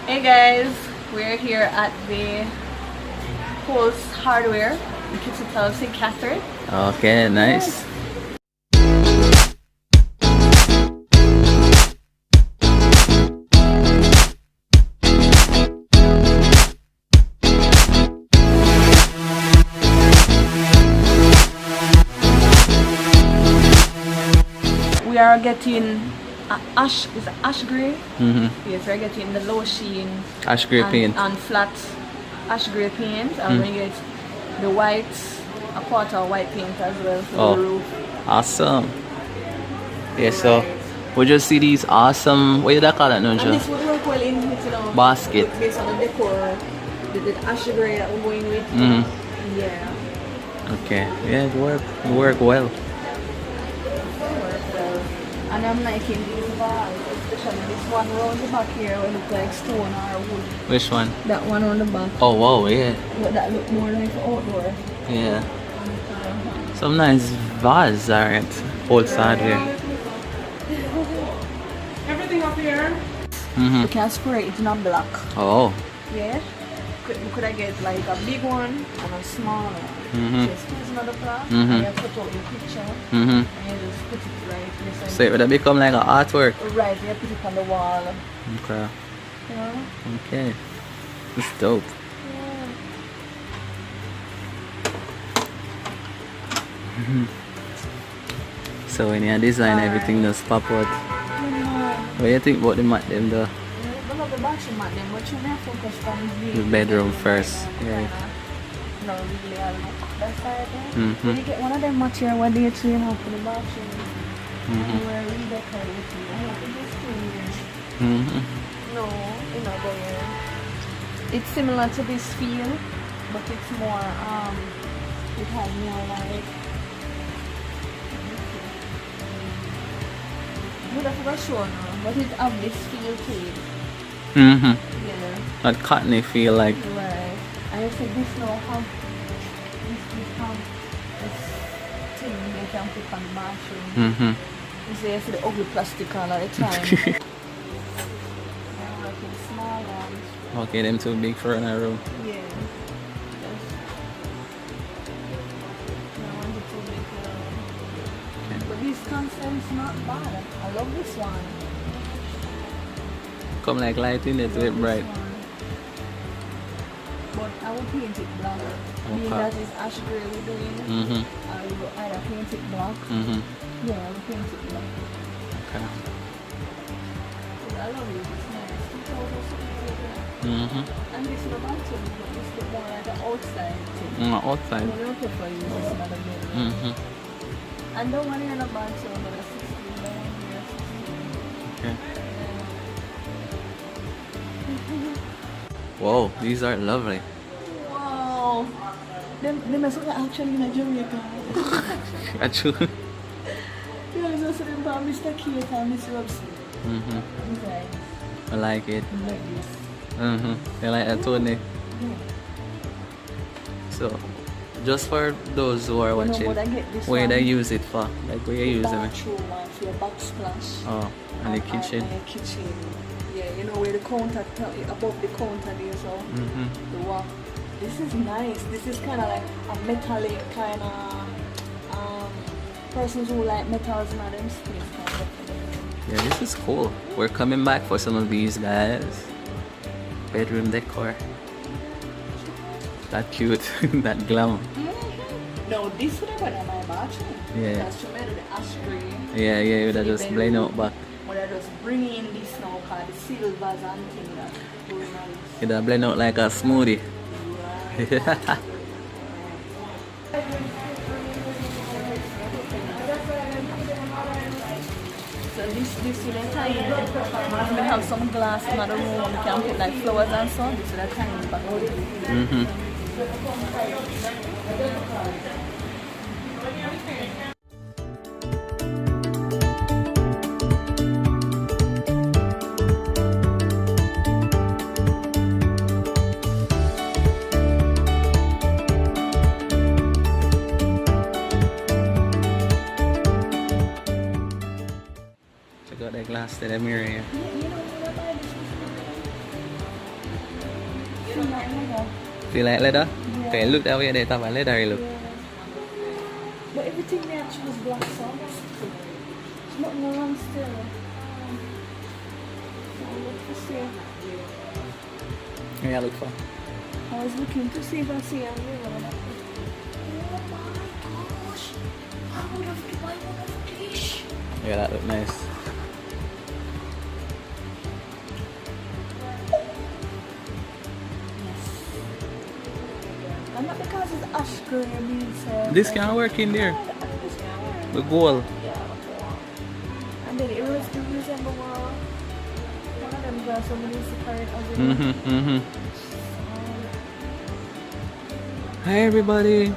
Hey guys, we're here at the Coles Hardware in Kitchener, St. Catherine. Okay, nice. We are getting ash gray. Mm-hmm. Yes, we're getting the low sheen Ash gray paint. and flat ash gray paint. And we get the white, a quarter white paint as well for the roof. Awesome. Yeah, so we just see these awesome, what do you call that, no, And this would work well in, basket. based on the decor, the ash gray that we're going with. Mm-hmm. Yeah. Okay, yeah, it work well. And I'm liking these bars, especially this one around the back here where it look like stone or wood. Which one? That one on the back. Oh, wow, yeah. But that look more like outdoor. Yeah. Some nice vase are at old side here. Everything up here. Mm-hmm. You can spray it in a black. Oh. Yeah. Could I get like a big one and a small one? Mm-hmm. So squeeze another black Mm-hmm. and you put out your picture Mm-hmm. and you just put it right beside. So it would have become like an artwork. Right, you put it on the wall. Okay. Yeah. Okay. It's dope. So when you design everything just pop out. What do you think about the mat them though? I love the bathroom mat them, but you may focus on The bedroom first. Yeah. No, really, I look that side there. Mm-hmm. When you get one of them material where they train out for the bathroom, Mm-hmm. and we're redecorating. I don't think it's too weird. Mm-hmm. No, you know, it's similar to this feel, but it's more, it has more like, would have forgot show now, but it have this feel to it. Mm-hmm. Yeah. That cottony feel like. Right. And I said this now have this thing they can put on the bathroom. Mm-hmm. You see, I see the ugly plastic all the time. I'm working small ones. Okay, them too big for in a room. Yeah. Yes. I want it to make but this concept's not bad. I love this one. Come like light in it, with bright. This one. But I will paint it black. Being that is ash gray we're doing, Mm-hmm. I will either paint it black. Mm-hmm. Yeah, I will paint it black. Okay. I love it. It's nice. It's also so Mm-hmm. and this is the bottom, but this is more like an outside thing. Outside. I don't prefer use this another bedroom. Mm-hmm. And the one here in the bathroom, but a 16, the one here 16. Okay. Whoa, these are lovely. Wow. Them are actually in Jamaica. Actually. Yeah, it's also them from Mr. Kate and Miss Robson. Mm-hmm. Design. I like it. Like this. Mm-hmm. I like that Tony. Yeah. So, just for those who are watching, but I get this where one. they use it for? Like where you use it? Bathroom one for your backsplash. Oh, and the kitchen. And your kitchen. Yeah, you know where the counter, above the counter there, so Mm-hmm. the wall. This is nice. This is kind of like a metallic kind of persons who like metals in them space kind of. Yeah, this is cool. We're coming back for some of these guys. Bedroom decor. That cute. That glam. No, this would have been on my bathroom. Yeah. That's true. The ash gray. Yeah, yeah, you would have just blend out back. But I just bring in this now called the silvers and things that goes nice. You would have blend out like a smoothie. So this will a tiny. If we have some glass in the room, we can put like flowers and so. This will a tiny back. Mm-hmm. Check out that glass to the mirror here. feel like leather. Feel like leather? Yeah. Okay, look that way, they have a leather look. Yeah. But everything they actually was black sauce. It's not wrong still. I'll look to see. Yeah, look for. I was looking to see if I see a mirror. Oh my gosh! I would have to buy one of these. Yeah, that look nice. And not because it's ash gray means This can work in there. This can work. The gold. Yeah. And then it resemble one of them girls when we used to carry it as Hi everybody.